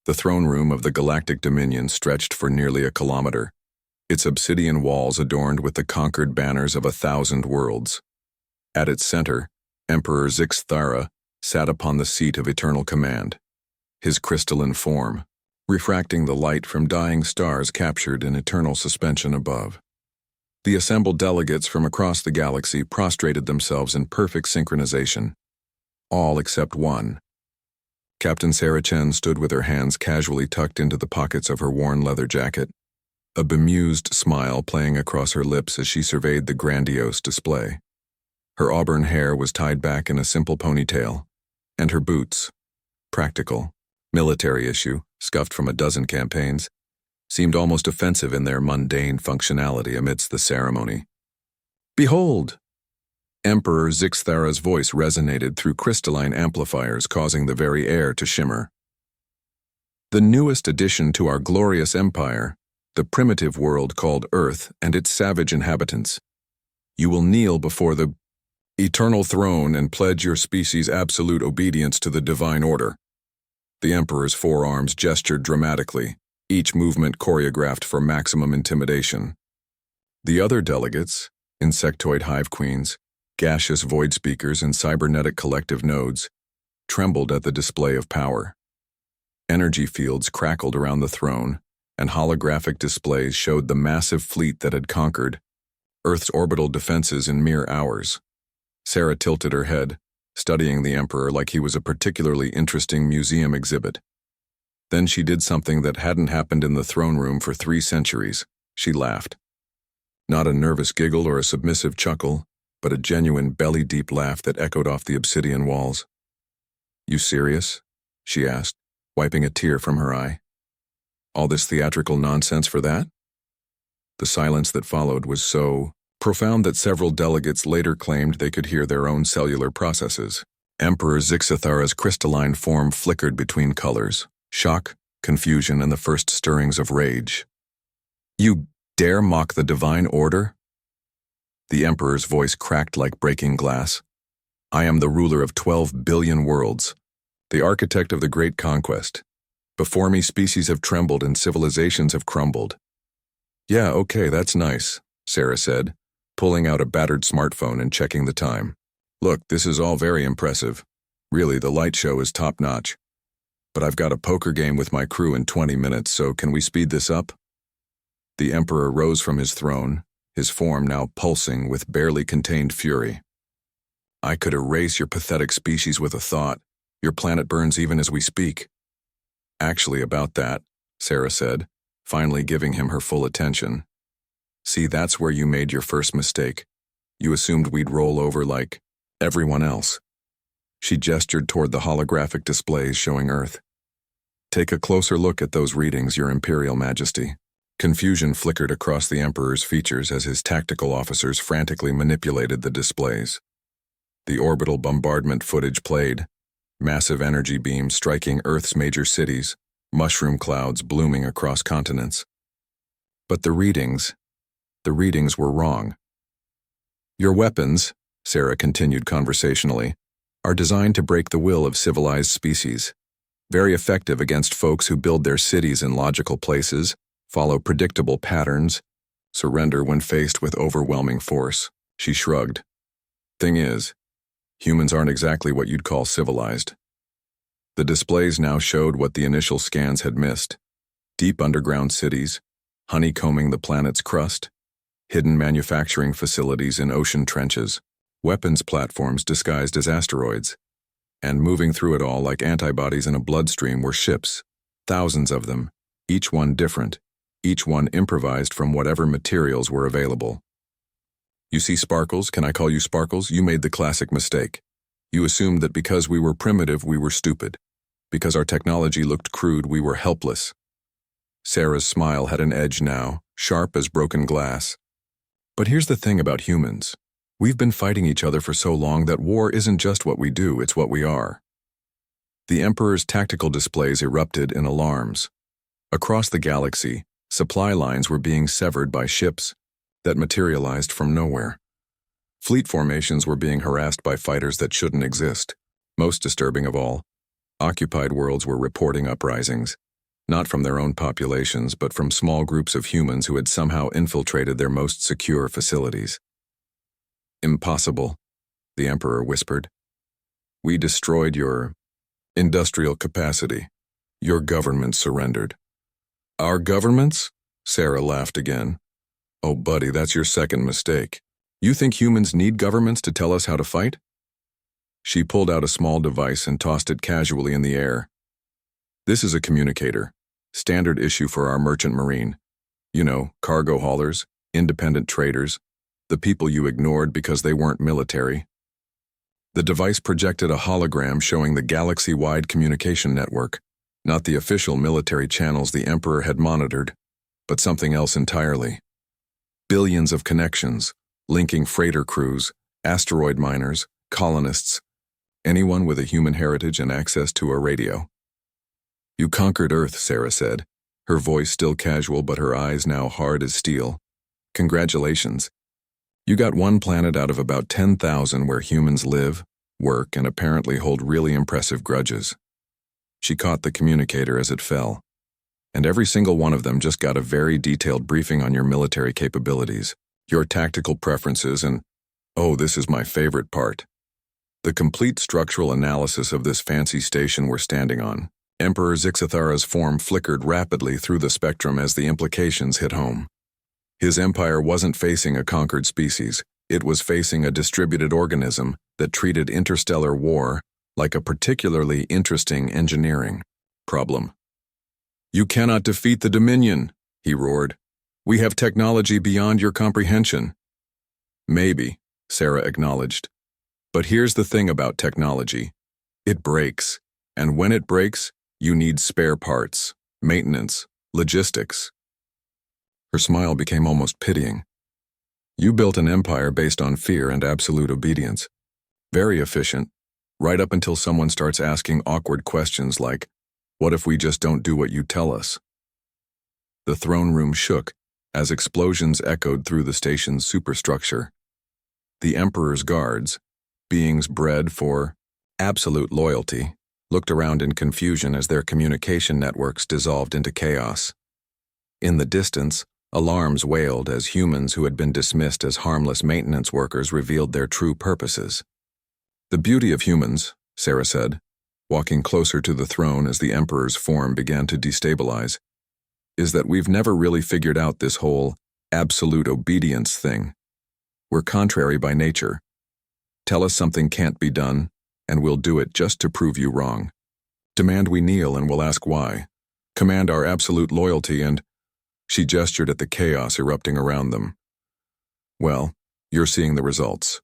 The throne room of the Galactic Dominion stretched for nearly a kilometer, its obsidian walls adorned with the conquered banners of 1,000 worlds. At its center, Emperor Zixthara sat upon the seat of eternal command, his crystalline form, refracting the light from dying stars captured in eternal suspension above. The assembled delegates from across the galaxy prostrated themselves in perfect synchronization, all except one. Captain Sarah Chen stood with her hands casually tucked into the pockets of her worn leather jacket, a bemused smile playing across her lips as she surveyed the grandiose display. Her auburn hair was tied back in a simple ponytail, and her boots, practical, military issue, scuffed from a dozen campaigns, seemed almost offensive in their mundane functionality amidst the ceremony. "Behold!" Emperor Zixthara's voice resonated through crystalline amplifiers, causing the very air to shimmer. "The newest addition to our glorious empire, the primitive world called Earth and its savage inhabitants. You will kneel before the eternal throne and pledge your species' absolute obedience to the divine order." The Emperor's forearms gestured dramatically, each movement choreographed for maximum intimidation. The other delegates, insectoid hive queens, gaseous void speakers, and cybernetic collective nodes, trembled at the display of power. Energy fields crackled around the throne, and holographic displays showed the massive fleet that had conquered Earth's orbital defenses in mere hours. Sarah tilted her head, studying the Emperor like he was a particularly interesting museum exhibit. Then she did something that hadn't happened in the throne room for 3 centuries. She laughed. Not a nervous giggle or a submissive chuckle, but a genuine belly-deep laugh that echoed off the obsidian walls. "You serious?" she asked, wiping a tear from her eye. "All this theatrical nonsense for that?" The silence that followed was so profound that several delegates later claimed they could hear their own cellular processes. Emperor Zixthara's crystalline form flickered between colors, shock, confusion, and the first stirrings of rage. "You dare mock the divine order?" The Emperor's voice cracked like breaking glass. "I am the ruler of 12 billion worlds, the architect of the great conquest. Before me, species have trembled and civilizations have crumbled." "Yeah, okay, that's nice," Sarah said, pulling out a battered smartphone and checking the time. "Look, this is all very impressive. Really, the light show is top-notch. But I've got a poker game with my crew in 20 minutes, so can we speed this up?" The Emperor rose from his throne, his form now pulsing with barely contained fury. "I could erase your pathetic species with a thought. Your planet burns even as we speak." "Actually, about that," Sarah said, finally giving him her full attention. "See, that's where you made your first mistake. You assumed we'd roll over like everyone else." She gestured toward the holographic displays showing Earth. "Take a closer look at those readings, Your Imperial Majesty." Confusion flickered across the Emperor's features as his tactical officers frantically manipulated the displays. The orbital bombardment footage played, massive energy beams striking Earth's major cities, mushroom clouds blooming across continents. But the readings were wrong. "Your weapons," Sarah continued conversationally, "are designed to break the will of civilized species. Very effective against folks who build their cities in logical places, follow predictable patterns, surrender when faced with overwhelming force." She shrugged. "Thing is, humans aren't exactly what you'd call civilized." The displays now showed what the initial scans had missed: deep underground cities, honeycombing the planet's crust, hidden manufacturing facilities in ocean trenches, weapons platforms disguised as asteroids, and moving through it all like antibodies in a bloodstream were ships, thousands of them, each one different, each one improvised from whatever materials were available. "You see, Sparkles, can I call you Sparkles? You made the classic mistake. You assumed that because we were primitive, we were stupid. Because our technology looked crude, we were helpless." Sarah's smile had an edge now, sharp as broken glass. "But here's the thing about humans. We've been fighting each other for so long that war isn't just what we do, it's what we are." The Emperor's tactical displays erupted in alarms. Across the galaxy, supply lines were being severed by ships that materialized from nowhere. Fleet formations were being harassed by fighters that shouldn't exist. Most disturbing of all, occupied worlds were reporting uprisings, not from their own populations, but from small groups of humans who had somehow infiltrated their most secure facilities. Impossible, the Emperor whispered. We destroyed your industrial capacity. Your government surrendered. Our governments? Sarah laughed again. Oh, buddy, that's your second mistake. You think humans need governments to tell us how to fight? She pulled out a small device and tossed it casually in the air. This is a communicator, standard issue for our merchant marine. You know, cargo haulers, independent traders, the people you ignored because they weren't military. The device projected a hologram showing the galaxy-wide communication network, not the official military channels the Emperor had monitored, but something else entirely. Billions of connections, linking freighter crews, asteroid miners, colonists, anyone with a human heritage and access to a radio. You conquered Earth, Sarah said, her voice still casual but her eyes now hard as steel. Congratulations. You got one planet out of about 10,000 where humans live, work, and apparently hold really impressive grudges. She caught the communicator as it fell, and every single one of them just got a very detailed briefing on your military capabilities, your tactical preferences, and, oh, this is my favorite part, the complete structural analysis of this fancy station we're standing on. Emperor Zixathara's form flickered rapidly through the spectrum as the implications hit home. His empire wasn't facing a conquered species, it was facing a distributed organism that treated interstellar war like a particularly interesting engineering problem. You cannot defeat the Dominion, he roared. We have technology beyond your comprehension. Maybe, Sarah acknowledged. But here's the thing about technology. It breaks, and when it breaks, you need spare parts, maintenance, logistics. Her smile became almost pitying. You built an empire based on fear and absolute obedience. Very efficient, right up until someone starts asking awkward questions like, what if we just don't do what you tell us? The throne room shook as explosions echoed through the station's superstructure. The Emperor's guards, beings bred for absolute loyalty, looked around in confusion as their communication networks dissolved into chaos. In the distance, alarms wailed as humans who had been dismissed as harmless maintenance workers revealed their true purposes. The beauty of humans, Sarah said, walking closer to the throne as the Emperor's form began to destabilize, is that we've never really figured out this whole absolute obedience thing. We're contrary by nature. Tell us something can't be done, and we'll do it just to prove you wrong. Demand we kneel and we'll ask why. Command our absolute loyalty and... She gestured at the chaos erupting around them. Well, you're seeing the results.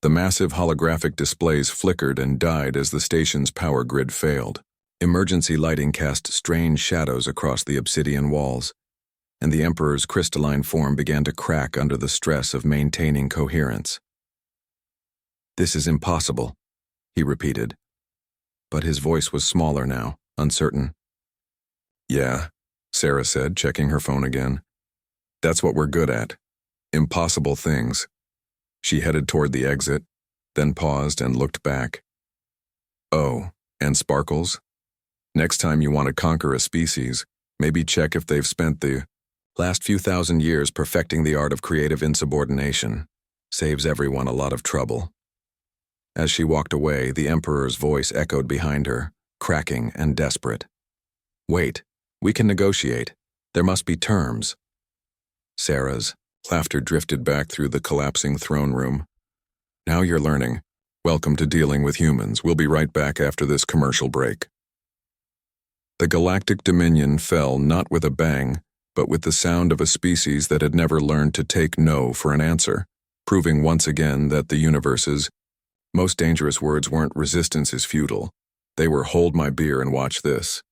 The massive holographic displays flickered and died as the station's power grid failed. Emergency lighting cast strange shadows across the obsidian walls, and the Emperor's crystalline form began to crack under the stress of maintaining coherence. This is impossible, he repeated, but his voice was smaller now, uncertain. Yeah, Sarah said, checking her phone again. That's what we're good at. Impossible things. She headed toward the exit, then paused and looked back. Oh, and Sparkles? Next time you want to conquer a species, maybe check if they've spent the last few thousand years perfecting the art of creative insubordination. Saves everyone a lot of trouble. As she walked away, the Emperor's voice echoed behind her, cracking and desperate. Wait, we can negotiate. There must be terms. Sarah's laughter drifted back through the collapsing throne room. Now you're learning. Welcome to dealing with humans. We'll be right back after this commercial break. The Galactic Dominion fell not with a bang, but with the sound of a species that had never learned to take no for an answer, proving once again that the universe's most dangerous words weren't resistance is futile. They were hold my beer and watch this.